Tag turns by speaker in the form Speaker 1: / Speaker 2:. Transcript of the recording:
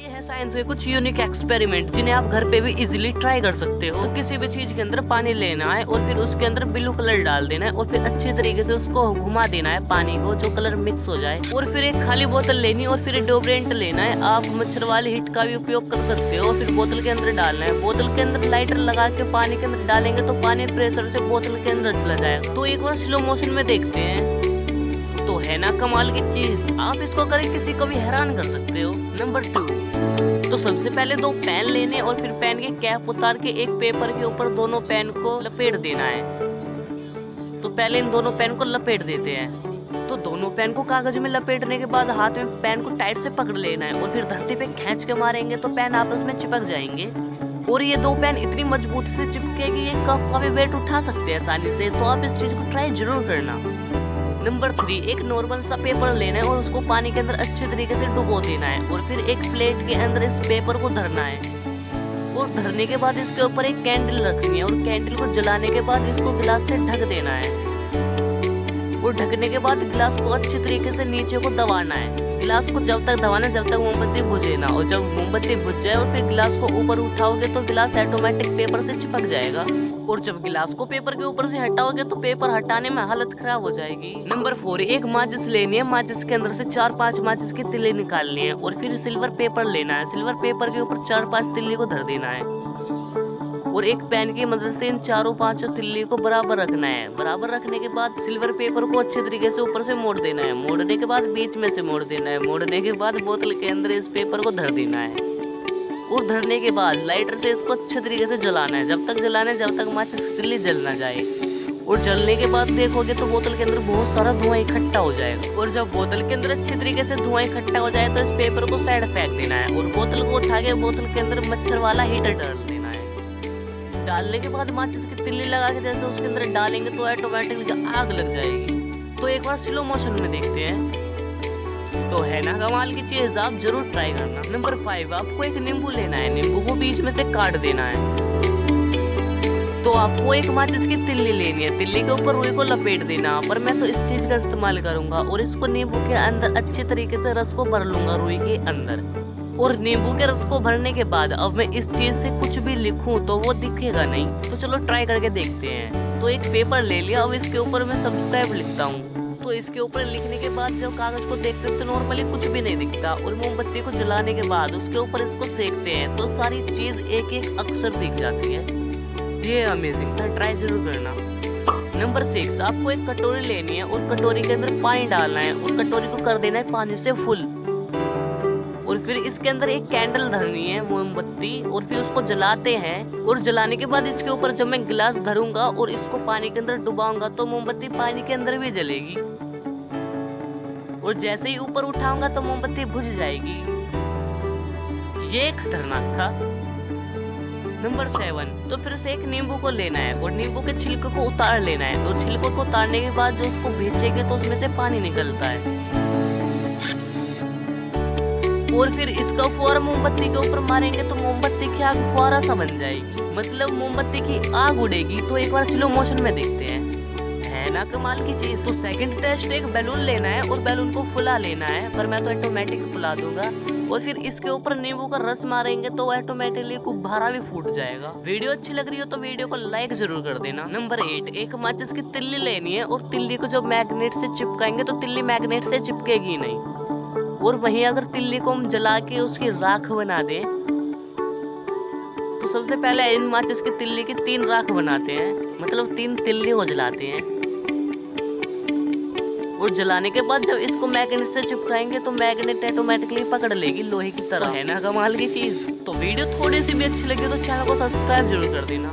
Speaker 1: ये है साइंस के कुछ यूनिक एक्सपेरिमेंट जिन्हें आप घर पे भी इजीली ट्राई कर सकते हो। तो किसी भी चीज के अंदर पानी लेना है और फिर उसके अंदर ब्लू कलर डाल देना है और फिर अच्छे तरीके से उसको घुमा देना है पानी को, जो कलर मिक्स हो जाए। और फिर एक खाली बोतल लेनी और फिर डोबरेंट लेना है। आप मच्छर वाली हिट का भी उपयोग कर सकते हो। फिर बोतल के अंदर डालना है। बोतल के अंदर लाइटर लगा के पानी के अंदर डालेंगे तो पानी प्रेशर से बोतल के अंदर चला जाएगा। तो एक बार स्लो मोशन में देखते हैं। तो है ना कमाल की चीज, आप इसको करके किसी को भी हैरान कर सकते हो। नंबर 2, तो सबसे पहले 2 पेन लेने और फिर पेन के कैप उतार के एक पेपर के ऊपर दोनों पेन को लपेट देना है। तो पहले इन दोनों पेन को लपेट देते हैं। तो दोनों पेन को कागज में लपेटने के बाद हाथ में पेन को टाइट से पकड़ लेना है और फिर धरती पे खींच के मारेंगे तो पेन आपस में चिपक जाएंगे। और ये 2 पेन इतनी मजबूती से चिपके कि ये कप का भी वेट उठा सकते हैं आसानी से। तो आप इस चीज को ट्राई जरूर करना। नंबर 3, एक नॉर्मल सा पेपर लेना है और उसको पानी के अंदर अच्छे तरीके से डुबो देना है और फिर एक प्लेट के अंदर इस पेपर को धरना है। और धरने के बाद इसके ऊपर एक कैंडल रखनी है और कैंडल को जलाने के बाद इसको गिलास से ढक देना है। और ढकने के बाद गिलास को अच्छी तरीके से नीचे को दबाना है। गिलास को जब तक दबाना जब तक मोमबत्ती बुझे ना। और जब मोमबत्ती बुझ जाए और फिर गिलास को ऊपर उठाओगे तो गिलास ऑटोमेटिक पेपर से चिपक जाएगा। और जब गिलास को पेपर के ऊपर से हटाओगे तो पेपर हटाने में हालत खराब हो जाएगी। नंबर 4, एक माचिस लेनी है। माचिस के अंदर से 4-5 माचिस की तिल्ली निकालनी है और फिर सिल्वर पेपर लेना है। सिल्वर पेपर के ऊपर 4-5 तिल्ली को धर देना है और एक पेन की मदद से इन 4-5 तिल्ली को बराबर रखना है। बराबर रखने के बाद सिल्वर पेपर को अच्छे तरीके से ऊपर से मोड़ देना है। मोड़ने के बाद बीच में से मोड़ देना है। मोड़ने के बाद बोतल के अंदर इस पेपर को धर देना है और धरने के बाद लाइटर से इसको अच्छे तरीके से जलाना है। जब तक जलाना है जब तक माचिस की तिल्ली जल ना जाए। और जलने के बाद देखोगे तो बोतल के अंदर बहुत सारा धुआं इकट्ठा हो जाएगा। और जब बोतल के अंदर अच्छे तरीके से धुआं इकट्ठा हो जाए तो इस पेपर को साइड फेंक देना है और बोतल को उठा के बोतल के अंदर मच्छर वाला हीटर डाल देना है। डालने के बाद माचिस की तिल्ली लगा के जैसे उसके अंदर डालेंगे तो ऑटोमेटिकली आग लग जाएगी। तो एक बार स्लो मोशन में देखते हैं। तो है ना कमाल की चीज, आप जरूर ट्राई करना। नंबर 5, आपको एक नींबू लेना है। नींबू को बीच में से काट देना है। तो आपको एक माचिस की तिल्ली लेनी है। तिल्ली के ऊपर रुई को लपेट देना। पर मैं तो इस चीज का इस्तेमाल करूंगा और इसको नींबू के अंदर अच्छे तरीके से रस को भर लूंगा रुई के अंदर। और नींबू के रस को भरने के बाद अब मैं इस चीज से कुछ भी लिखूं तो वो दिखेगा नहीं। तो चलो ट्राई करके देखते हैं। तो एक पेपर ले लिया। अब इसके ऊपर मैं सब्सक्राइब लिखता हूँ। तो इसके ऊपर लिखने के बाद जब कागज को देखते हैं तो नॉर्मली कुछ भी नहीं दिखता। और मोमबत्ती को जलाने के बाद उसके ऊपर इसको सेकते हैं तो सारी चीज एक एक अक्षर दिख जाती है। ये अमेजिंग था, ट्राई जरूर करना। नंबर 6, आपको एक कटोरी लेनी है और कटोरी के अंदर पानी डालना है और कटोरी को कर देना है पानी से फुल। और फिर इसके अंदर एक कैंडल धरनी है, मोमबत्ती, और फिर उसको जलाते हैं। और जलाने के बाद इसके ऊपर जब मैं गिलास धरूंगा और इसको पानी के अंदर डुबाऊंगा तो मोमबत्ती पानी के अंदर भी जलेगी। और जैसे ही ऊपर उठाऊंगा तो मोमबत्ती बुझ जाएगी। ये खतरनाक था। नंबर 7, तो फिर से एक नींबू को लेना है और नींबू के छिलके को उतार लेना है। और छिलकों को उतारने के बाद जो उसको भेजेंगे तो उसमें से पानी निकलता है। और फिर इसका फुहारा मोमबत्ती के ऊपर मारेंगे तो मोमबत्ती की आग फुहारा सा बन जाएगी, मतलब मोमबत्ती की आग उड़ेगी। तो एक बार स्लो मोशन में देखते हैं। है ना कमाल की चीज। तो सेकंड टेस्ट, एक बैलून लेना है और बैलून को फुला लेना है। पर मैं तो ऑटोमेटिक फुला दूंगा। और फिर इसके ऊपर नींबू का रस मारेंगे तो ऑटोमेटिकली गुब्बारा भी फूट जाएगा। वीडियो अच्छी लग रही हो तो वीडियो को लाइक जरूर कर देना। नंबर 8, एक माचिस की तिल्ली लेनी है और तिल्ली को जब मैग्नेट से चिपकाएंगे तो तिल्ली मैग्नेट से चिपकेगी नहीं। और वहीं अगर तिल्ली को हम जला के उसकी राख बना दें तो सबसे पहले इन माचिस की तिल्ली की 3 राख बनाते हैं, मतलब 3 तिल्ली को जलाते हैं। और जलाने के बाद जब इसको मैग्नेट से चिपकाएंगे तो मैग्नेट ऑटोमेटिकली पकड़ लेगी लोहे की तरह। है ना कमाल की चीज। तो वीडियो थोड़ी सी भी अच्छी लगी तो चैनल को सब्सक्राइब जरूर कर देना।